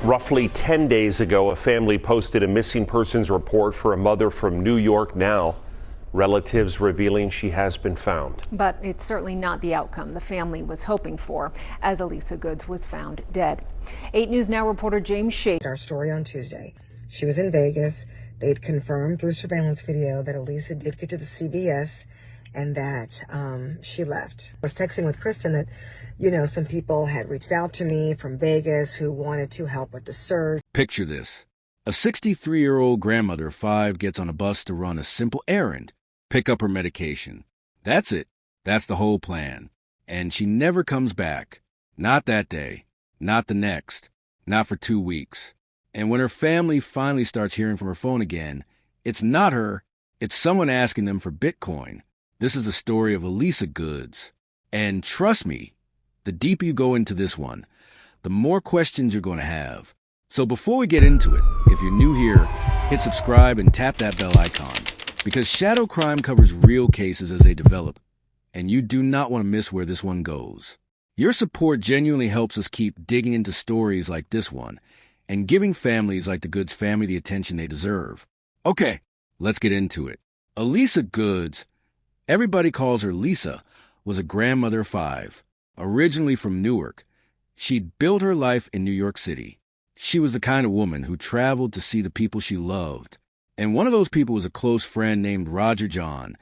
Roughly 10 days ago, a family posted a missing persons report for a mother from New York. Now, relatives revealing she has been found. But it's certainly not the outcome the family was hoping for, as Alisa Goods was found dead. 8 News Now reporter James Schaefer. Our story on Tuesday. She was in Vegas. They'd confirmed through surveillance video that Alisa did get to the CVS and that she left. I was texting with Kristen that, some people had reached out to me from Vegas who wanted to help with the search. Picture this. A 63-year-old grandmother of 5 gets on a bus to run a simple errand, pick up her medication. That's it. That's the whole plan. And she never comes back. Not that day. Not the next. Not for 2 weeks. And when her family finally starts hearing from her phone again, it's not her. It's someone asking them for Bitcoin. This is the story of Alisa Goods. And trust me, the deeper you go into this one, the more questions you're going to have. So before we get into it, if you're new here, hit subscribe and tap that bell icon, because Shadow Crime covers real cases as they develop, and you do not want to miss where this one goes. Your support genuinely helps us keep digging into stories like this one and giving families like the Goods family the attention they deserve. Okay, let's get into it. Alisa Goods, everybody calls her Lisa, was a grandmother of 5, originally from Newark. She'd built her life in New York City. She was the kind of woman who traveled to see the people she loved. And one of those people was a close friend named Roger John,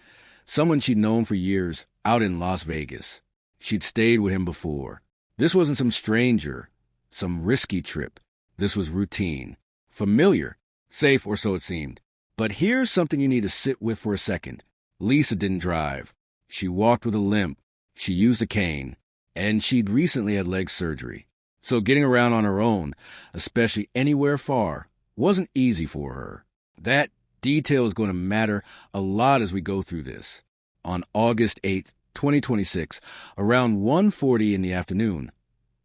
someone she'd known for years out in Las Vegas. She'd stayed with him before. This wasn't some stranger, some risky trip. This was routine, familiar, safe, or so it seemed. But here's something you need to sit with for a second. Lisa didn't drive. She walked with a limp. She used a cane. And she'd recently had leg surgery. So getting around on her own, especially anywhere far, wasn't easy for her. That detail is going to matter a lot as we go through this. On August 8, 2026, around 1:40 in the afternoon,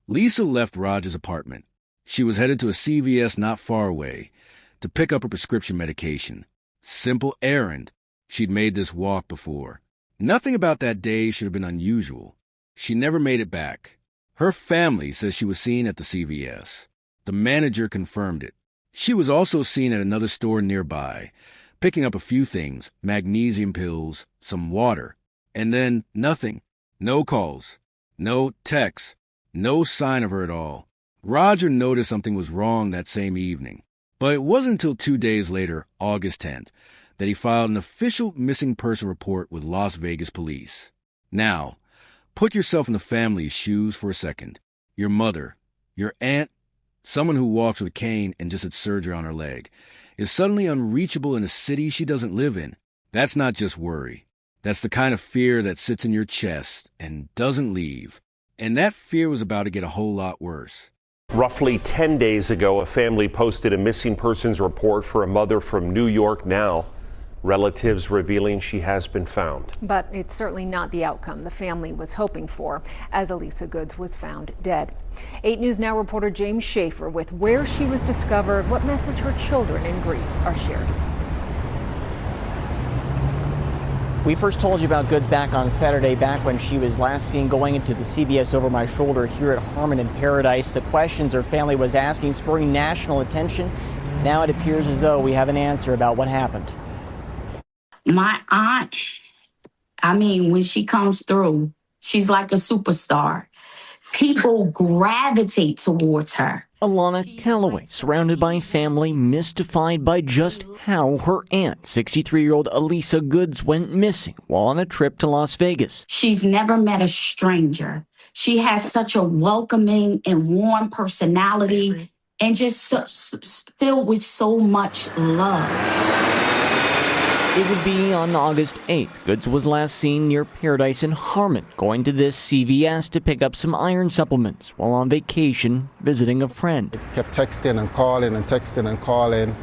Lisa left Roger's apartment. She was headed to a CVS not far away to pick up her prescription medication. Simple errand. She'd made this walk before. Nothing about that day should have been unusual. She never made it back. Her family says she was seen at the CVS. The manager confirmed it. She was also seen at another store nearby, picking up a few things, magnesium pills, some water, and then nothing. No calls, no texts, no sign of her at all. Roger noticed something was wrong that same evening, but it wasn't until 2 days later, August 10th, that he filed an official missing person report with Las Vegas police. Now, put yourself in the family's shoes for a second. Your mother, your aunt, someone who walks with a cane and just had surgery on her leg, is suddenly unreachable in a city she doesn't live in. That's not just worry. That's the kind of fear that sits in your chest and doesn't leave. And that fear was about to get a whole lot worse. Roughly 10 days ago, a family posted a missing persons report for a mother from New York. Now, relatives revealing she has been found. But it's certainly not the outcome the family was hoping for, as Alisa Goods was found dead. 8 News Now reporter James Schaefer with where she was discovered, what message her children in grief are sharing. We first told you about Goods back on Saturday, back when she was last seen going into the CVS over my shoulder here at Harmon in Paradise. The questions her family was asking spurring national attention. Now it appears as though we have an answer about what happened. My aunt, when she comes through, she's like a superstar. People gravitate towards her. Alana Calloway, surrounded by family, mystified by just how her aunt, 63-year-old Alisa Goods, went missing while on a trip to Las Vegas. She's never met a stranger. She has such a welcoming and warm personality and just filled with so much love. It would be on August 8th. Goods was last seen near Paradise in Harmon, going to this CVS to pick up some iron supplements while on vacation visiting a friend. Kept texting and calling and texting and calling.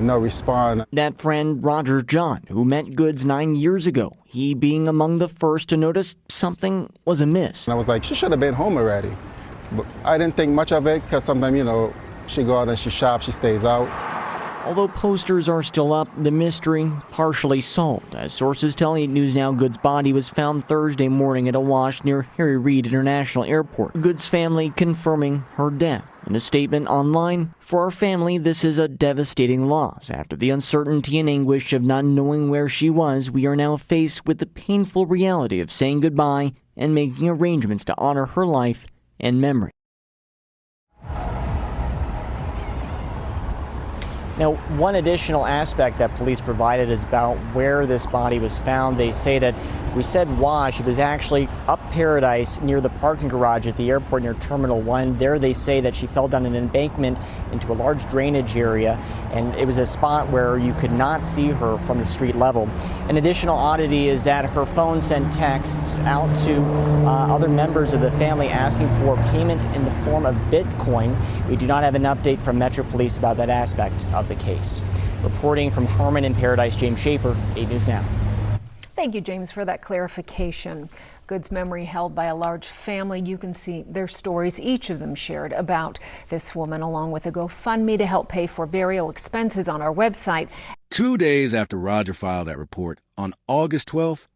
No response. That friend, Roger John, who met Goods 9 years ago, he being among the first to notice something was amiss. And I was like, she should have been home already. But I didn't think much of it because sometimes, she go out and she shops, she stays out. Although posters are still up, the mystery partially solved, as sources tell 8 News Now Goods' body was found Thursday morning at a wash near Harry Reid International Airport. Goods' family confirming her death, In a statement online, "For our family, this is a devastating loss. After the uncertainty and anguish of not knowing where she was, we are now faced with the painful reality of saying goodbye and making arrangements to honor her life and memory." Now, one additional aspect that police provided is about where this body was found. They say that we said wash. It was actually up Paradise near the parking garage at the airport near Terminal 1. There they say that she fell down an embankment into a large drainage area, and it was a spot where you could not see her from the street level. An additional oddity is that her phone sent texts out to other members of the family asking for payment in the form of Bitcoin. We do not have an update from Metro Police about that aspect of the case. Reporting from Harmon and Paradise, James Schaefer, 8 News Now. Thank you, James, for that clarification. Goods memory held by a large family. You can see their stories, each of them shared about this woman, along with a GoFundMe to help pay for burial expenses on our website. 2 days after Roger filed that report, on August 12th,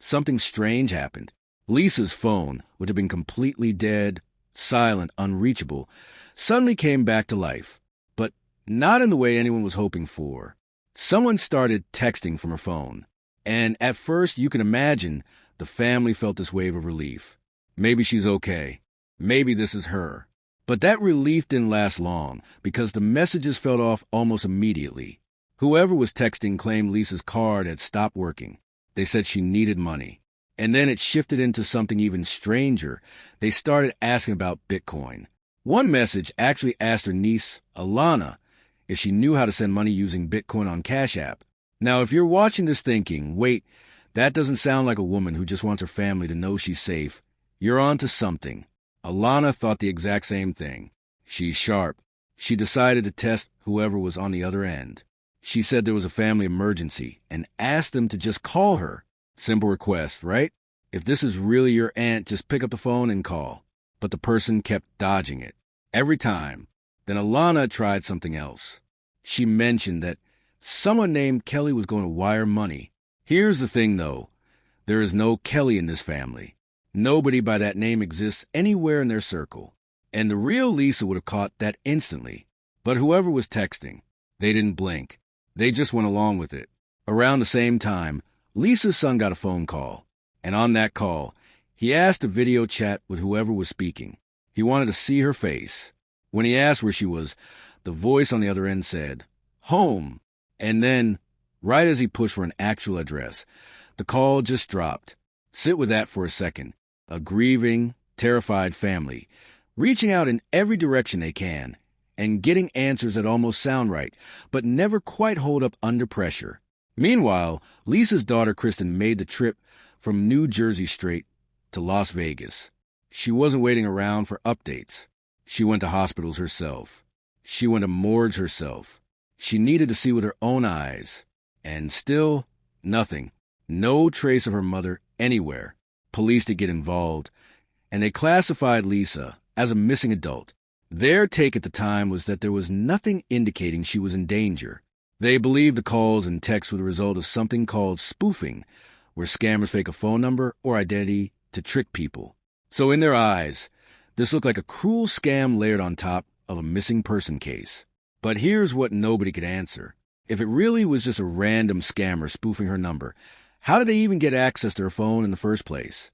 something strange happened. Lisa's phone, which had been completely dead, silent, unreachable, suddenly came back to life, but not in the way anyone was hoping for. Someone started texting from her phone. And at first, you can imagine the family felt this wave of relief. Maybe she's okay. Maybe this is her. But that relief didn't last long because the messages fell off almost immediately. Whoever was texting claimed Lisa's card had stopped working. They said she needed money. And then it shifted into something even stranger. They started asking about Bitcoin. One message actually asked her niece, Alana, if she knew how to send money using Bitcoin on Cash App. Now, if you're watching this thinking, wait, that doesn't sound like a woman who just wants her family to know she's safe, you're on to something. Alana thought the exact same thing. She's sharp. She decided to test whoever was on the other end. She said there was a family emergency and asked them to just call her. Simple request, right? If this is really your aunt, just pick up the phone and call. But the person kept dodging it. Every time. Then Alana tried something else. She mentioned that someone named Kelly was going to wire money. Here's the thing, though. There is no Kelly in this family. Nobody by that name exists anywhere in their circle. And the real Lisa would have caught that instantly. But whoever was texting, they didn't blink. They just went along with it. Around the same time, Lisa's son got a phone call. And on that call, he asked to video chat with whoever was speaking. He wanted to see her face. When he asked where she was, the voice on the other end said, "Home." And then, right as he pushed for an actual address, the call just dropped. Sit with that for a second. A grieving, terrified family, reaching out in every direction they can, and getting answers that almost sound right, but never quite hold up under pressure. Meanwhile, Lisa's daughter Kristen made the trip from New Jersey straight to Las Vegas. She wasn't waiting around for updates. She went to hospitals herself. She went to morgues herself. She needed to see with her own eyes. And still, nothing. No trace of her mother anywhere. Police did get involved, and they classified Lisa as a missing adult. Their take at the time was that there was nothing indicating she was in danger. They believed the calls and texts were the result of something called spoofing, where scammers fake a phone number or identity to trick people. So in their eyes, this looked like a cruel scam layered on top of a missing person case. But here's what nobody could answer. If it really was just a random scammer spoofing her number, how did they even get access to her phone in the first place?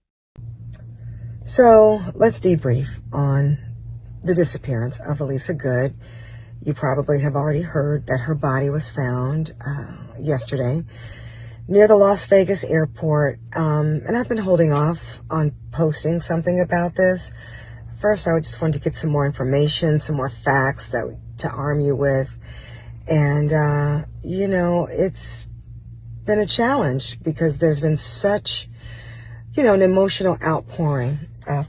So let's debrief on the disappearance of Alisa Goods. You probably have already heard that her body was found yesterday near the Las Vegas airport. And I've been holding off on posting something about this. First, I just wanted to get some more information, some more facts to arm you with. And, it's been a challenge because there's been such, an emotional outpouring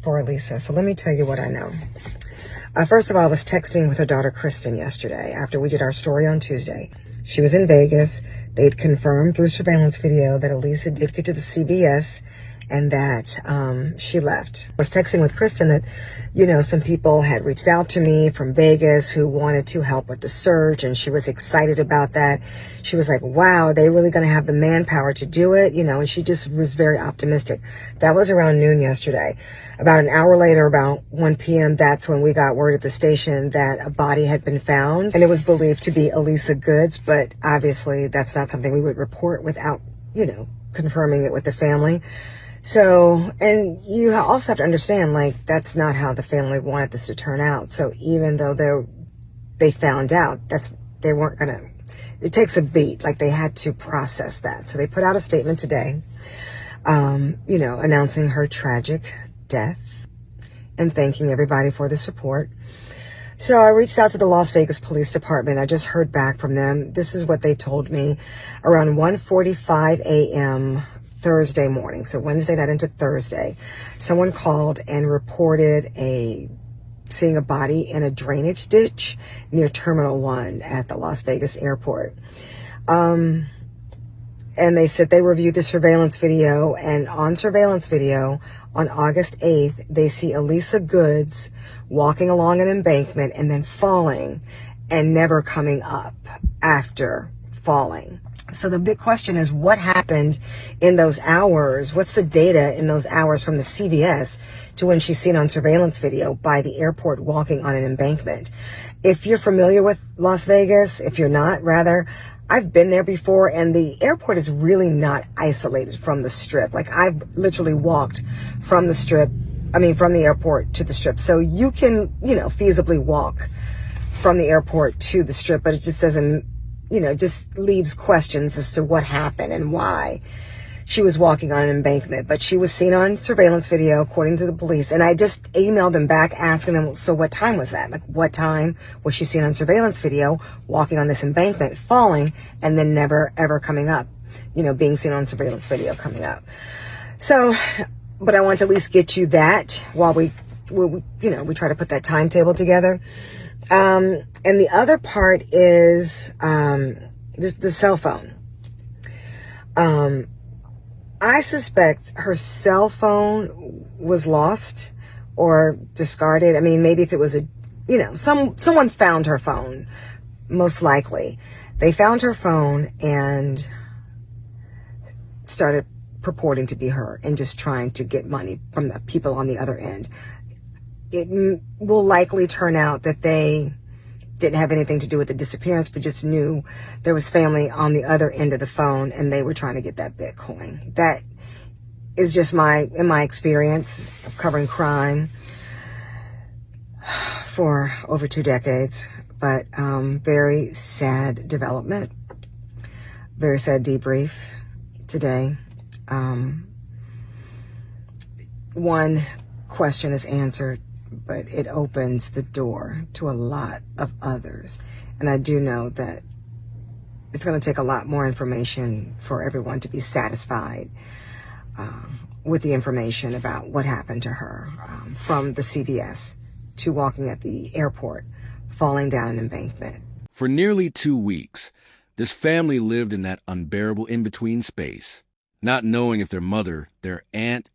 for Alisa. So let me tell you what I know. First of all, I was texting with her daughter Kristen yesterday after we did our story on Tuesday. She was in Vegas. They'd confirmed through surveillance video that Alisa did get to the CBS and that she left. I was texting with Kristen that, you know, some people had reached out to me from Vegas who wanted to help with the search, and she was excited about that. She was like, wow, they really going to have the manpower to do it, you know, and she just was very optimistic. That was around noon yesterday. About an hour later, about 1 p.m., that's when we got word at the station that a body had been found, and it was believed to be Alisa Goods, but obviously that's not something we would report without, you know, confirming it with the family. So, and you also have to understand, like, that's not how the family wanted this to turn out. So even though they found out, they weren't gonna, it takes a beat, like they had to process that. So they put out a statement today, you know, announcing her tragic death and thanking everybody for the support. So I reached out to the Las Vegas Police Department. I just heard back from them. This is what they told me around 1:45 a.m. Thursday morning, so Wednesday night into Thursday. Someone called and reported seeing a body in a drainage ditch near Terminal 1 at the Las Vegas airport. And they said they reviewed the surveillance video, and on surveillance video on August 8th, they see Alisa Goods walking along an embankment and then falling and never coming up after falling. So the big question is, what happened in those hours? What's the data in those hours from the CVS to when she's seen on surveillance video by the airport walking on an embankment? If you're familiar with Las Vegas, if you're not, rather, I've been there before, and the airport is really not isolated from the strip. Like, I've literally walked from from the airport to the strip. So you can, you know, feasibly walk from the airport to the strip, but it just doesn't, you know, just leaves questions as to what happened and why she was walking on an embankment. But she was seen on surveillance video, according to the police. And I just emailed them back asking them, so what time was that? Like, what time was she seen on surveillance video walking on this embankment, falling, and then never, ever coming up? You know, being seen on surveillance video coming up. So, but I want to at least get you that while we try to put that timetable together. And the other part is the cell phone. I suspect her cell phone was lost or discarded. I mean, maybe if it was someone found her phone, most likely. They found her phone and started purporting to be her and just trying to get money from the people on the other end. It will likely turn out that they didn't have anything to do with the disappearance, but just knew there was family on the other end of the phone and they were trying to get that Bitcoin. That is just in my experience of covering crime for over 2 decades. But very sad development, very sad debrief today. One question is answered, but it opens the door to a lot of others. And I do know that it's going to take a lot more information for everyone to be satisfied with the information about what happened to her, from the CVS to walking at the airport, falling down an embankment. For nearly 2 weeks, this family lived in that unbearable in-between space, not knowing if their mother, their aunt,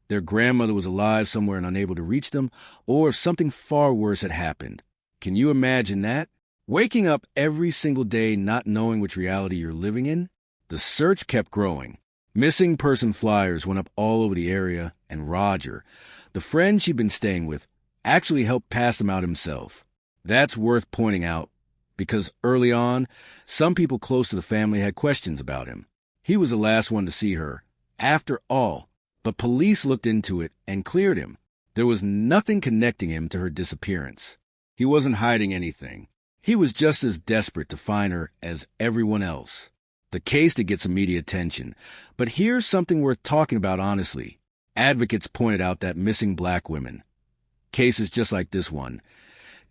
their grandmother was alive somewhere and unable to reach them, or if something far worse had happened. Can you imagine that? Waking up every single day not knowing which reality you're living in? The search kept growing. Missing person flyers went up all over the area, and Roger, the friend she'd been staying with, actually helped pass them out himself. That's worth pointing out, because early on, some people close to the family had questions about him. He was the last one to see her, after all, but police looked into it and cleared him. There was nothing connecting him to her disappearance. He wasn't hiding anything. He was just as desperate to find her as everyone else. The case that gets immediate attention. But here's something worth talking about honestly. Advocates pointed out that missing black women, cases just like this one,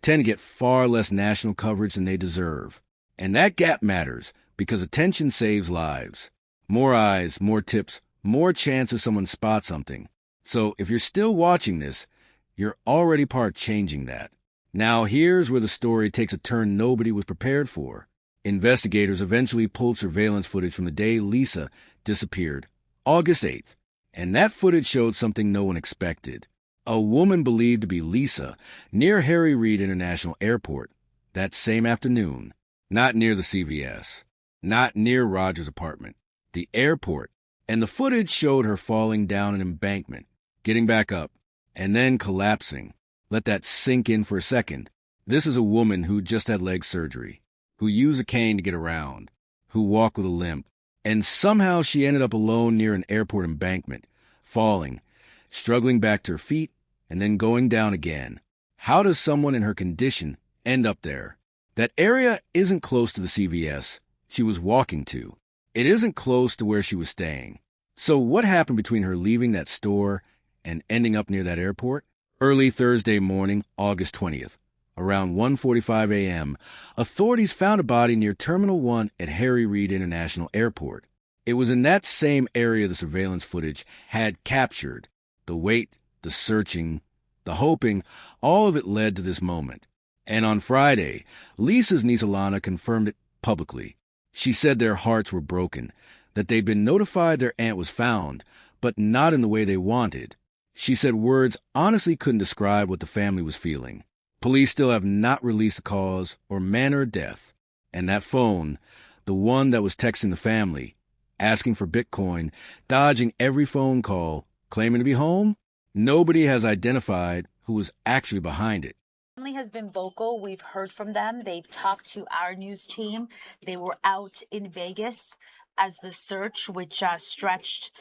tend to get far less national coverage than they deserve. And that gap matters because attention saves lives. More eyes, more tips, more chances someone spots something. So if you're still watching this, you're already part changing that. Now here's where the story takes a turn nobody was prepared for. Investigators eventually pulled surveillance footage from the day Lisa disappeared, August 8th. And that footage showed something no one expected. A woman believed to be Lisa near Harry Reid International Airport that same afternoon. Not near the CVS. Not near Roger's apartment. The airport. And the footage showed her falling down an embankment, getting back up, and then collapsing. Let that sink in for a second. This is a woman who just had leg surgery, who used a cane to get around, who walked with a limp, and somehow she ended up alone near an airport embankment, falling, struggling back to her feet, and then going down again. How does someone in her condition end up there? That area isn't close to the CVS she was walking to. It isn't close to where she was staying. So what happened between her leaving that store and ending up near that airport? Early Thursday morning, August 20th, around 1:45 a.m., authorities found a body near Terminal 1 at Harry Reid International Airport. It was in that same area the surveillance footage had captured. The wait, the searching, the hoping, all of it led to this moment. And on Friday, Lisa's niece Alana confirmed it publicly. She said their hearts were broken, that they'd been notified their aunt was found, but not in the way they wanted. She said words honestly couldn't describe what the family was feeling. Police still have not released the cause or manner of death. And that phone, the one that was texting the family, asking for Bitcoin, dodging every phone call, claiming to be home, nobody has identified who was actually behind it. Family has been vocal. We've heard from them. They've talked to our news team. They were out in Vegas as the search, which stretched.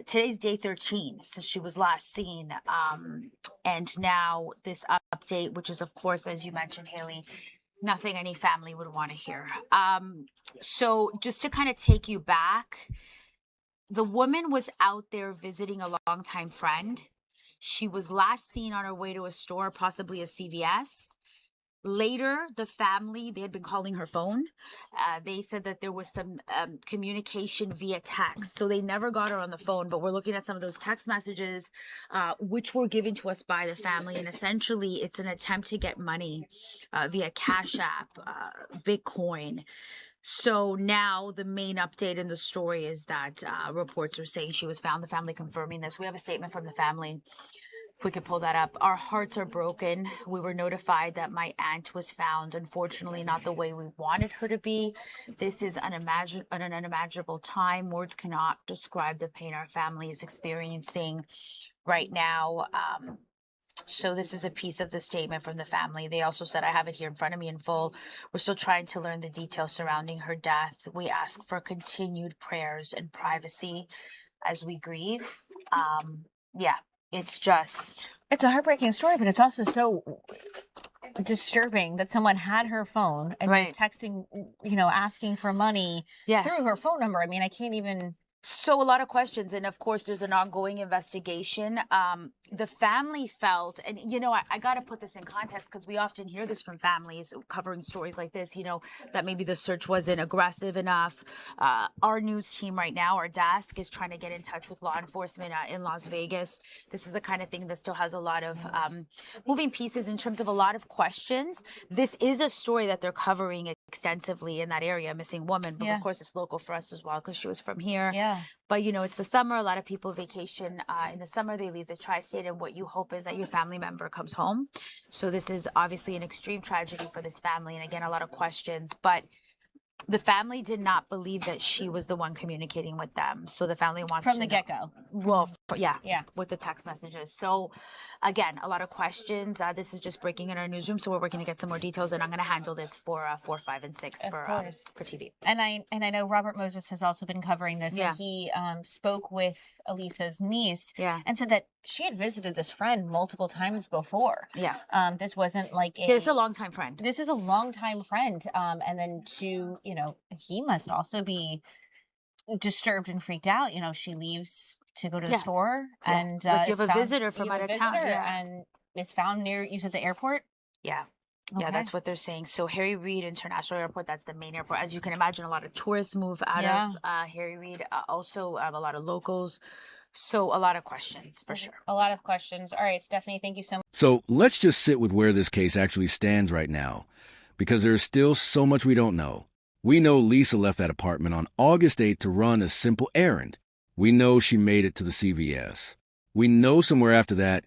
Today's day 13 since she was last seen. And now this update, which is, of course, as you mentioned, Haley, nothing any family would want to hear. So just to kind of take you back, the woman was out there visiting a longtime friend. She was last seen on her way to a store, possibly a CVS. Later, the family, they had been calling her phone. They said that there was some communication via text. So they never got her on the phone, but we're looking at some of those text messages, which were given to us by the family. And essentially, it's an attempt to get money via Cash App, Bitcoin. So now the main update in the story is that reports are saying she was found, the family confirming this. We have a statement from the family. If we could pull that up. Our hearts are broken. We were notified that my aunt was found, unfortunately not the way we wanted her to be. This is an unimaginable time. Words cannot describe the pain our family is experiencing right now. So this is a piece of the statement from the family. They also said, I have it here in front of me in full. We're still trying to learn the details surrounding her death. We ask for continued prayers and privacy as we grieve. It's a heartbreaking story, but it's also so disturbing that someone had her phone and was texting, asking for money through her phone number. I mean, I can't even. So a lot of questions. And of course, there's an ongoing investigation. The family felt, and I got to put this in context because we often hear this from families covering stories like this, that maybe the search wasn't aggressive enough. Our news team right now, our desk is trying to get in touch with law enforcement in Las Vegas. This is the kind of thing that still has a lot of moving pieces in terms of a lot of questions. This is a story that they're covering extensively in that area, missing woman. But of course, it's local for us as well because she was from here. Yeah. But, it's the summer. A lot of people vacation in the summer. They leave the tri-state. And what you hope is that your family member comes home. So this is obviously an extreme tragedy for this family. And again, a lot of questions. But the family did not believe that she was the one communicating with them. So the family wants from to the know. get-go. Well, with the text messages. So again, a lot of questions. This is just breaking in our newsroom. So we're working to get some more details. And I'm going to handle this for 4, 5, and 6 for TV. And I know Robert Moses has also been covering this. Yeah. And he spoke with Alisa's niece and said that she had visited this friend multiple times before. Yeah. This wasn't like It's a longtime friend. This is a longtime friend. And then he must also be disturbed and freaked out. She leaves to go to the store and like you have a visitor from out of town and is found near, you said, the airport. Yeah, Okay. That's what they're saying. So Harry Reid International Airport, that's the main airport. As you can imagine, a lot of tourists move out of Harry Reid. Also, a lot of locals. So a lot of questions for sure. A lot of questions. All right, Stephanie, thank you so much. So let's just sit with where this case actually stands right now, because there's still so much we don't know. We know Lisa left that apartment on August 8th to run a simple errand. We know she made it to the CVS. We know somewhere after that,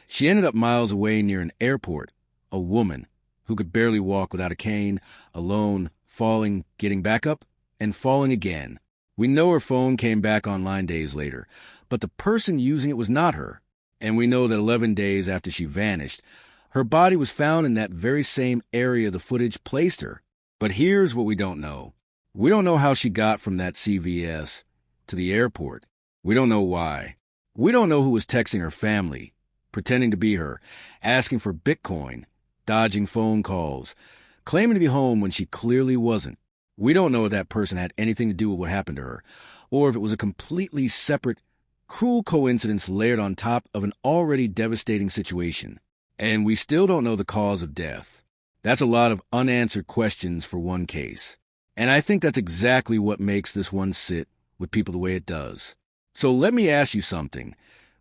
she ended up miles away near an airport, a woman who could barely walk without a cane, alone, falling, getting back up, and falling again. We know her phone came back online days later, but the person using it was not her. And we know that 11 days after she vanished, her body was found in that very same area the footage placed her. But here's what we don't know. We don't know how she got from that CVS to the airport. We don't know why. We don't know who was texting her family, pretending to be her, asking for Bitcoin, dodging phone calls, claiming to be home when she clearly wasn't. We don't know if that person had anything to do with what happened to her, or if it was a completely separate, cruel coincidence layered on top of an already devastating situation. And we still don't know the cause of death. That's a lot of unanswered questions for one case. And I think that's exactly what makes this one sit with people the way it does. So let me ask you something,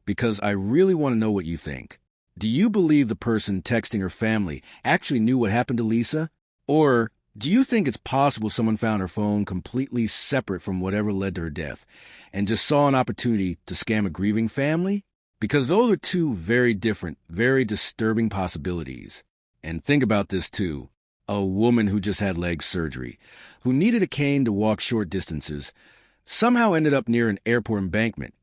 because I really want to know what you think. Do you believe the person texting her family actually knew what happened to Lisa? Or do you think it's possible someone found her phone completely separate from whatever led to her death and just saw an opportunity to scam a grieving family? Because those are two very different, very disturbing possibilities. And think about this too. A woman who just had leg surgery, who needed a cane to walk short distances, somehow ended up near an airport embankment,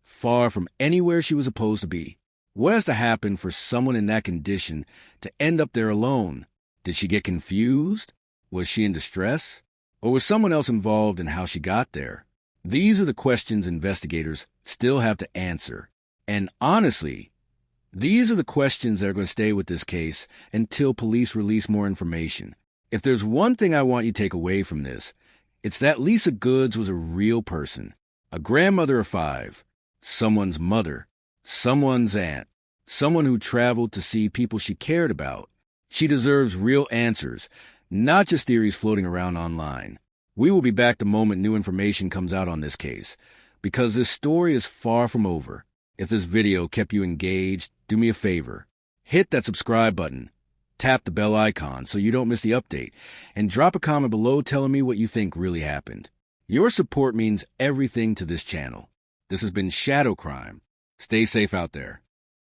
far from anywhere she was supposed to be. What has to happen for someone in that condition to end up there alone? Did she get confused? Was she in distress? Or was someone else involved in how she got there? These are the questions investigators still have to answer. And honestly, these are the questions that are going to stay with this case until police release more information. If there's one thing I want you to take away from this, it's that Alisa Goods was a real person, a grandmother of 5, someone's mother, someone's aunt, someone who traveled to see people she cared about. She deserves real answers, not just theories floating around online. We will be back the moment new information comes out on this case, because this story is far from over. If this video kept you engaged, do me a favor. Hit that subscribe button, tap the bell icon so you don't miss the update, and drop a comment below telling me what you think really happened. Your support means everything to this channel. This has been Shadow Crime. Stay safe out there.